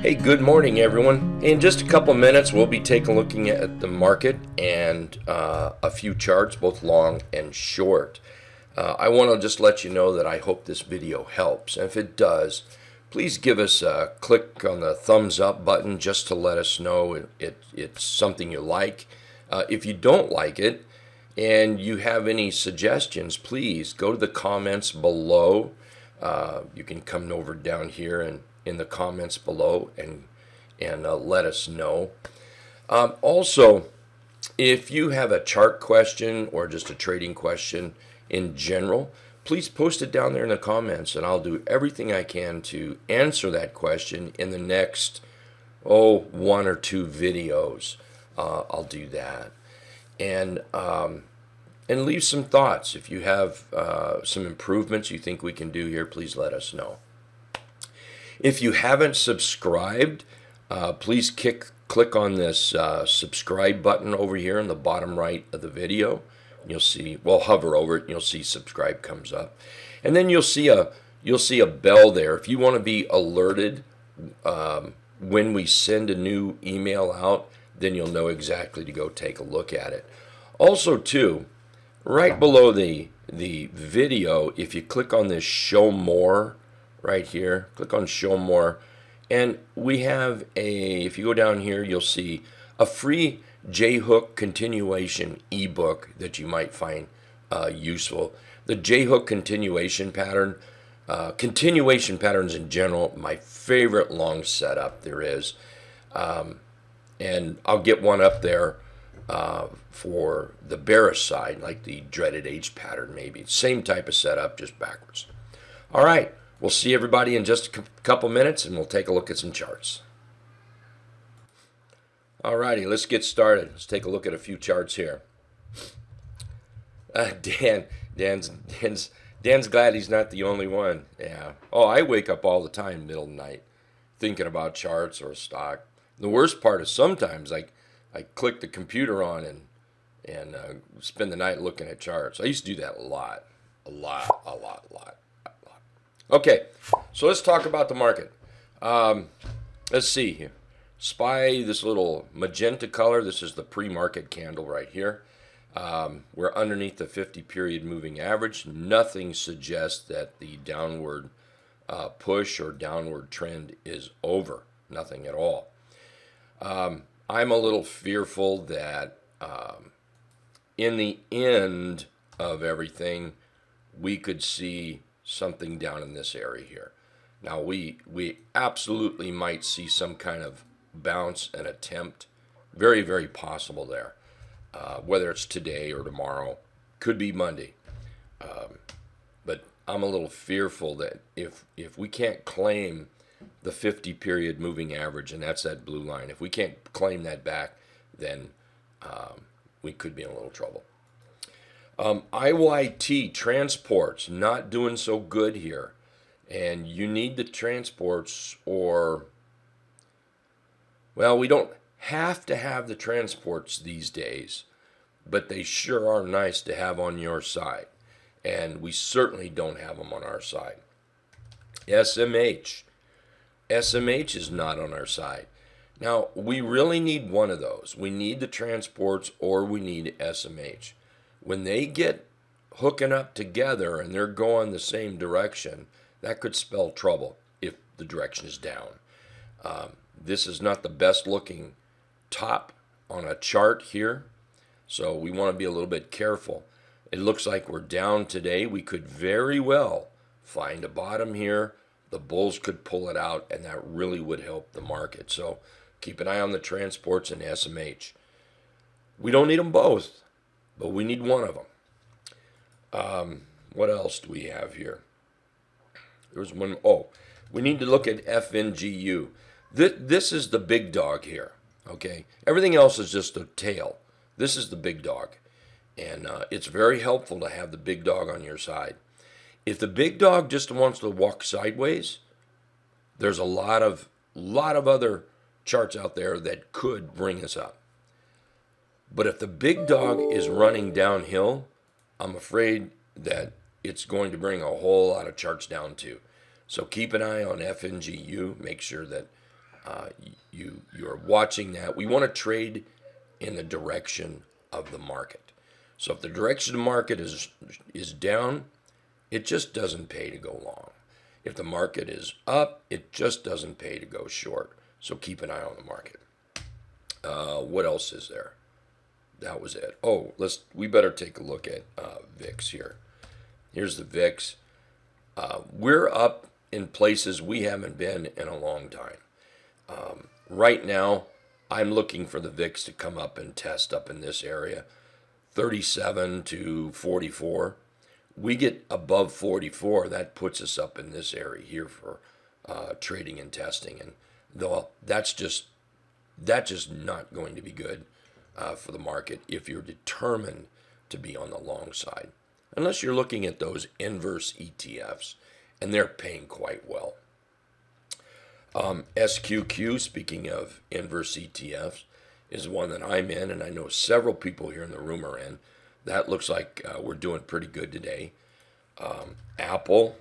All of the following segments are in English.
Hey, good morning, everyone. In just a couple minutes, we'll be looking at the market and a few charts, both long and short. I want to just let you know that I hope this video helps. And if it does, please give us a click on the thumbs up button just to let us know it's something you like. If you don't like it and you have any suggestions, please go to the comments below. You can come over down here and in the comments below and let us know. Also, if you have a chart question or just a trading question in general, please post it down there in the comments, and I'll do everything I can to answer that question in the next one or two videos. I'll do that, and leave some thoughts. If you have some improvements you think we can do here, please let us know. If you haven't subscribed, please click on this subscribe button over here in the bottom right of the video. You'll see, well, hover over it and you'll see subscribe comes up. And then you'll see a bell there. If you want to be alerted when we send a new email out, then you'll know exactly to go take a look at it. Also, too, right below the video, if you click on this show more right here, click on show more, and we have if you go down here, you'll see a free J-hook continuation ebook that you might find useful. The J-hook continuation pattern, continuation patterns in general, my favorite long setup there is, and I'll get one up there for the bearish side, like the dreaded H pattern maybe. Same type of setup, just backwards. All right, we'll see everybody in just a couple minutes, and we'll take a look at some charts. All righty, let's get started. Let's take a look at a few charts here. Dan's glad he's not the only one. Yeah. Oh, I wake up all the time middle of the night thinking about charts or stock. The worst part is sometimes I click the computer on and spend the night looking at charts. I used to do that a lot. Okay, so let's talk about the market. Let's see here. SPY, this little magenta color, this is the pre-market candle right here. We're underneath the 50-period moving average. Nothing suggests that the downward push or downward trend is over. Nothing at all. I'm a little fearful that in the end of everything, we could see something down in this area here. Now, we absolutely might see some kind of bounce and attempt. Very, very possible there. Whether it's today or tomorrow, could be Monday. But I'm a little fearful that if we can't claim the 50-period moving average, and that's that blue line, if we can't claim that back, then we could be in a little trouble. IYT transports not doing so good here, and you need the transports, or well, we don't have to have the transports these days, but they sure are nice to have on your side, and we certainly don't have them on our side. SMH is not on our side. Now, we really need one of those. We need the transports or we need SMH. When they get hooking up together and they're going the same direction, that could spell trouble if the direction is down. This is not the best looking top on a chart here, so we want to be a little bit careful. It looks like we're down today. We could very well find a bottom here. The bulls could pull it out, and that really would help the market. So keep an eye on the transports and SMH. We don't need them both, but we need one of them. What else do we have here? There's one. Oh, we need to look at FNGU. This is the big dog here. Okay, everything else is just a tail. This is the big dog, and it's very helpful to have the big dog on your side. If the big dog just wants to walk sideways, there's a lot of other charts out there that could bring us up. But if the big dog is running downhill, I'm afraid that it's going to bring a whole lot of charts down too. So keep an eye on FNGU. Make sure that You're watching that. We want to trade in the direction of the market. So if the direction of the market is down, it just doesn't pay to go long. If the market is up, it just doesn't pay to go short. So keep an eye on the market. What else is there? That was it. Oh, we better take a look at VIX here. Here's the VIX. We're up in places we haven't been in a long time. Right now, I'm looking for the VIX to come up and test up in this area, 37 to 44. We get above 44, that puts us up in this area here for trading and testing. And though that's just not going to be good for the market if you're determined to be on the long side, unless you're looking at those inverse ETFs, and they're paying quite well. SQQ, speaking of inverse ETFs, is one that I'm in, and I know several people here in the room are in. That looks like we're doing pretty good today. Apple,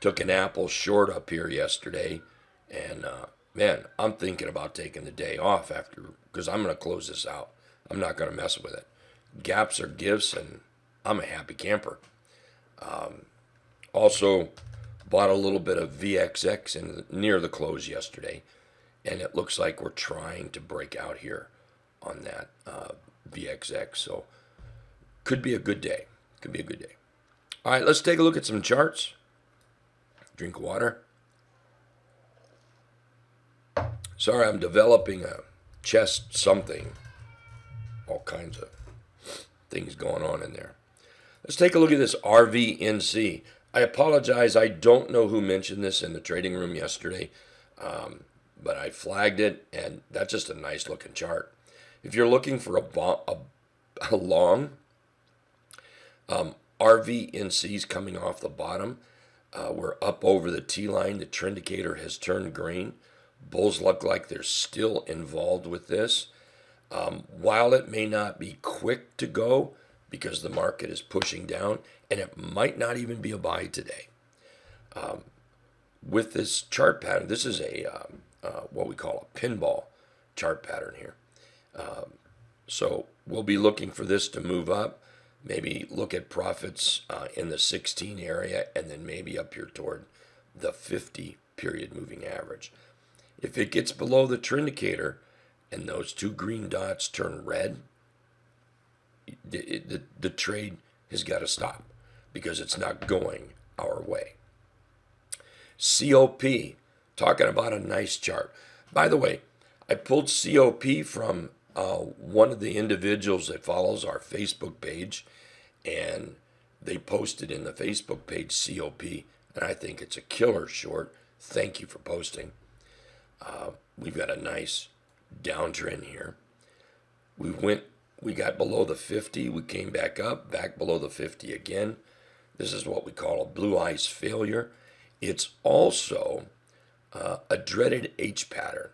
took an Apple short up here yesterday, and man, I'm thinking about taking the day off because I'm going to close this out. I'm not going to mess with it. Gaps are gifts, and I'm a happy camper. Also, bought a little bit of VXX near the close yesterday, and it looks like we're trying to break out here on that VXX. So could be a good day. Could be a good day. All right, let's take a look at some charts. Drink water. Sorry, I'm developing a chest something. All kinds of things going on in there. Let's take a look at this RVNC. I apologize. I don't know who mentioned this in the trading room yesterday, but I flagged it, and that's just a nice looking chart. If you're looking for a long, RVNC's coming off the bottom. We're up over the T line. The Trendicator has turned green. Bulls look like they're still involved with this. While it may not be quick to go because the market is pushing down, and it might not even be a buy today. With this chart pattern, this is what we call a pinball chart pattern here. So we'll be looking for this to move up, maybe look at profits in the 16 area, and then maybe up here toward the 50 period moving average. If it gets below the Trendicator and those two green dots turn red, the trade has got to stop because it's not going our way. COP, talking about a nice chart. By the way, I pulled COP from one of the individuals that follows our Facebook page, and they posted in the Facebook page COP, and I think it's a killer short. Thank you for posting. We've got a nice downtrend here. We got below the 50. We came back up, back below the 50 again. This is what we call a blue ice failure. It's also a dreaded H pattern.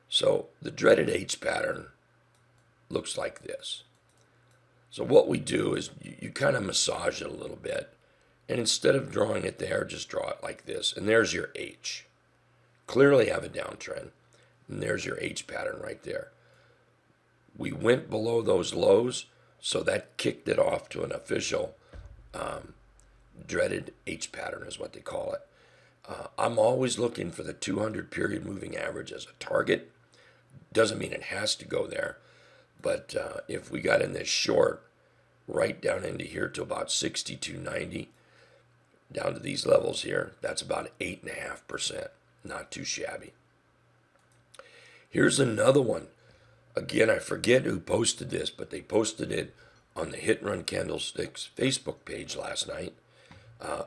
So the dreaded H pattern looks like this. So what we do is you kind of massage it a little bit, and instead of drawing it there, just draw it like this. And there's your H. Clearly have a downtrend. And there's your H pattern right there. We went below those lows, so that kicked it off to an official dreaded H pattern is what they call it. I'm always looking for the 200 period moving average as a target. Doesn't mean it has to go there, but if we got in this short right down into here to about 62.90, down to these levels here, that's about 8.5%. Not too shabby. Here's another one. Again, I forget who posted this, but they posted it on the Hit and Run Candlesticks Facebook page last night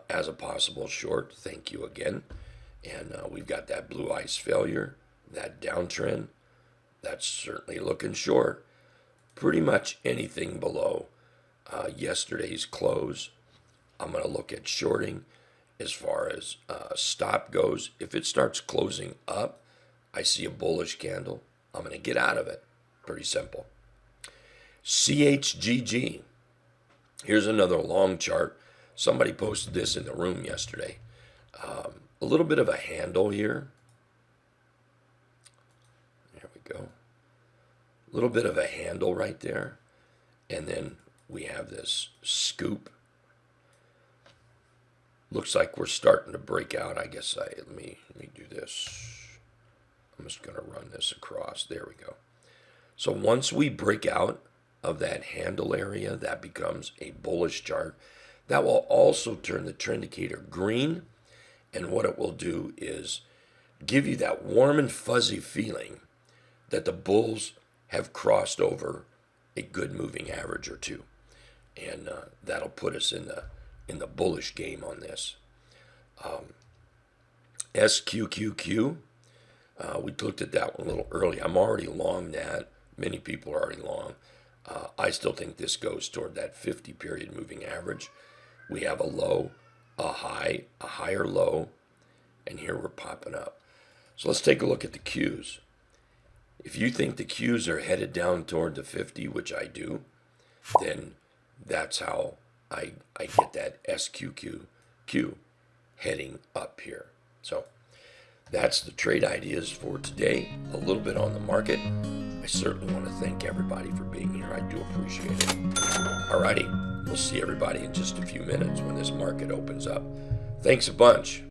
as a possible short. Thank you again. And we've got that blue ice failure, that downtrend. That's certainly looking short. Pretty much anything below yesterday's close, I'm going to look at shorting. As far as stop goes, if it starts closing up, I see a bullish candle, I'm going to get out of it. Pretty simple. CHGG. Here's another long chart. Somebody posted this in the room yesterday. A little bit of a handle here. go. A little bit of a handle right there. And then we have this scoop. Looks like we're starting to break out. I guess let me do this. I'm just going to run this across. There we go. So once we break out of that handle area, that becomes a bullish chart. That will also turn the Trendicator green. And what it will do is give you that warm and fuzzy feeling that the bulls have crossed over a good moving average or two. And that'll put us in the bullish game on this. SQQQ, we looked at that one a little early. I'm already long that. Many people are already long. I still think this goes toward that 50 period moving average. We have a low, a high, a higher low, and here we're popping up. So let's take a look at the Qs. If you think the Qs are headed down toward the 50, which I do, then that's how I get that SQQQ heading up here. So that's the trade ideas for today. A little bit on the market. I certainly want to thank everybody for being here. I do appreciate it. Alrighty, we'll see everybody in just a few minutes when this market opens up. Thanks a bunch.